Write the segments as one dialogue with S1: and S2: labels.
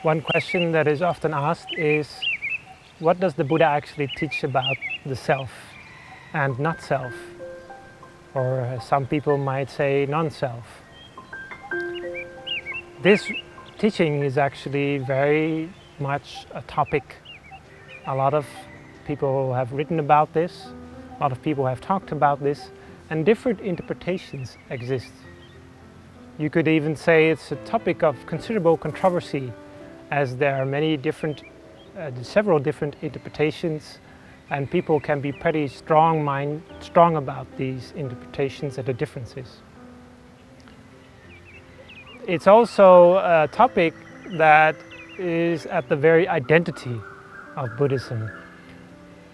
S1: One question that is often asked is, what does the Buddha actually teach about the self and not self? Or some people might say non-self. This teaching is actually very much a topic. A lot of people have written about this, a lot of people have talked about this, and different interpretations exist. You could even say it's a topic of considerable controversy, as there are several different interpretations, and people can be pretty strong about these interpretations and the differences. It's also a topic that is at the very identity of Buddhism.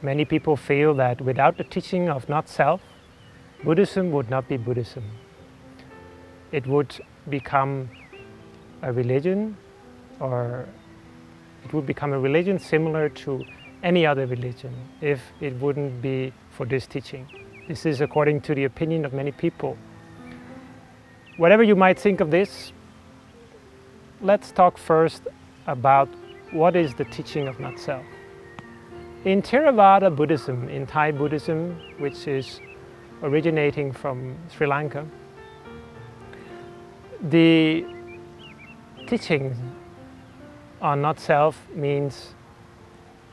S1: Many people feel that without the teaching of not self, Buddhism would not be Buddhism. It would become a religion, or it would become a religion similar to any other religion if it wouldn't be for this teaching. This is according to the opinion of many people. Whatever you might think of this, let's talk first about what is the teaching of not self. In Theravada Buddhism, in Thai Buddhism, which is originating from Sri Lanka, the teaching on not self means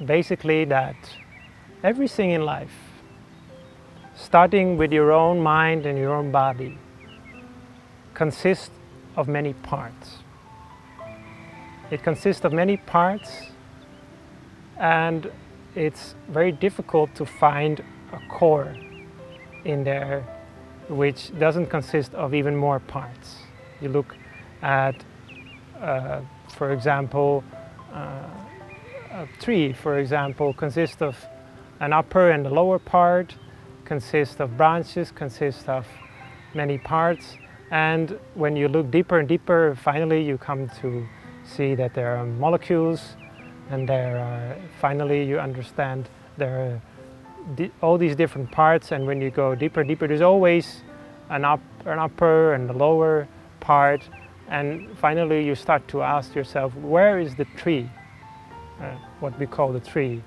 S1: basically that everything in life, starting with your own mind and your own body, consists of many parts. It consists of many parts, and it's very difficult to find a core in there which doesn't consist of even more parts. You look at, for example, a tree, for example, consists of an upper and a lower part, consists of branches, consists of many parts, and when you look deeper and deeper, finally you come to see that there are molecules, and finally you understand there are all these different parts, and when you go deeper and deeper, there's always an upper and a lower part, and finally you start to ask yourself, where is the tree? What we call the tree.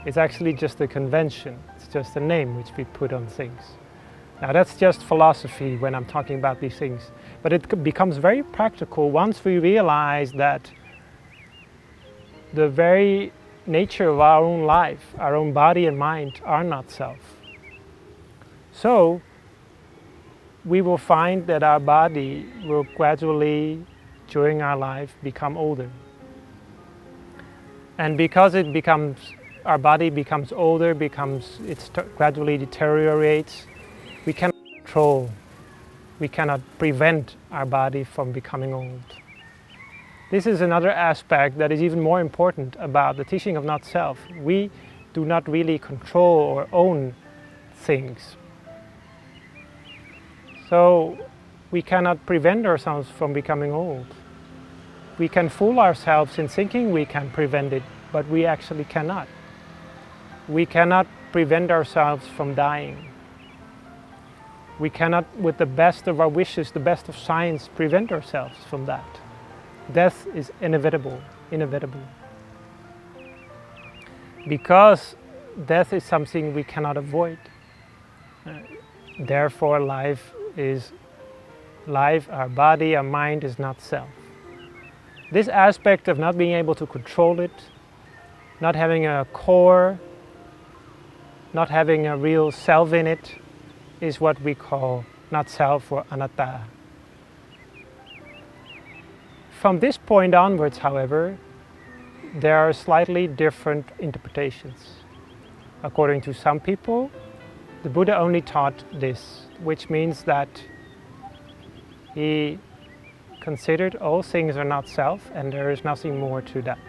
S1: It's actually just a convention. It's just a name which we put on things. Now that's just philosophy when I'm talking about these things. But it becomes very practical once we realize that the very nature of our own life, our own body and mind, are not self. So we will find that our body will gradually, during our life, become older. And because our body becomes older, it gradually deteriorates, we cannot control, we cannot prevent our body from becoming old. This is another aspect that is even more important about the teaching of not self. We do not really control or own things. So we cannot prevent ourselves from becoming old. We can fool ourselves in thinking we can prevent it, but we actually cannot. We cannot prevent ourselves from dying. We cannot, with the best of our wishes, the best of science, prevent ourselves from that. Death is inevitable. Because death is something we cannot avoid. Therefore, life, our body, our mind is not self. This aspect of not being able to control it, not having a core, not having a real self in it, is what we call not self or anatta. From this point onwards, however, there are slightly different interpretations. According to some people, the Buddha only taught this, which means that he considered all things are not self and there is nothing more to that.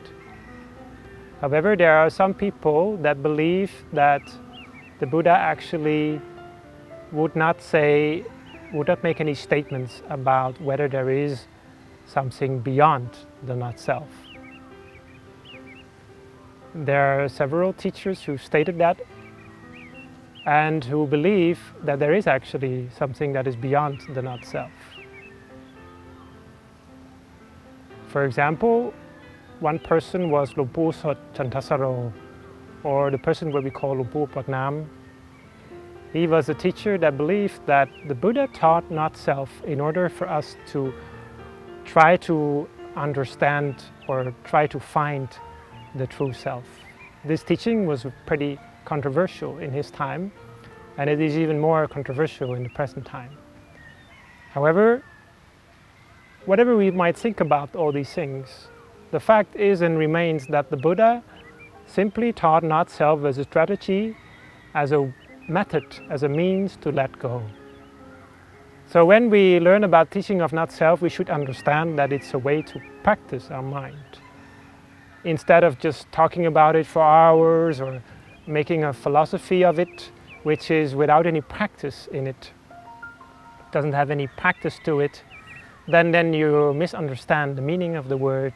S1: However, there are some people that believe that the Buddha actually would not make any statements about whether there is something beyond the not self. There are several teachers who stated that and who believe that there is actually something that is beyond the not self. For example, One person was Luang Pu Sot Chantasaro, or the person what we call Luang Pu Pak Nam. He was a teacher that believed that the Buddha taught not self in order for us to try to understand or try to find the true self. This teaching was pretty controversial in his time, and it is even more controversial in the present time. However, whatever we might think about all these things, the fact is and remains that the Buddha simply taught not self as a strategy, as a method, as a means to let go. So when we learn about teaching of not self, we should understand that it's a way to practice our mind. Instead of just talking about it for hours or making a philosophy of it, which is without any practice in it, doesn't have any practice to it, then you misunderstand the meaning of the word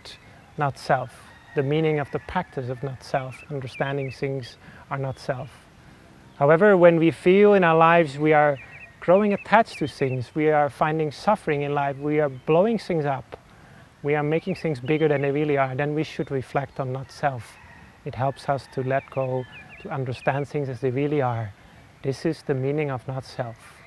S1: not self, the meaning of the practice of not self, understanding things are not self. However, when we feel in our lives we are growing attached to things, we are finding suffering in life, we are blowing things up, we are making things bigger than they really are, then we should reflect on not self. It helps us to let go, to understand things as they really are. This is the meaning of not self.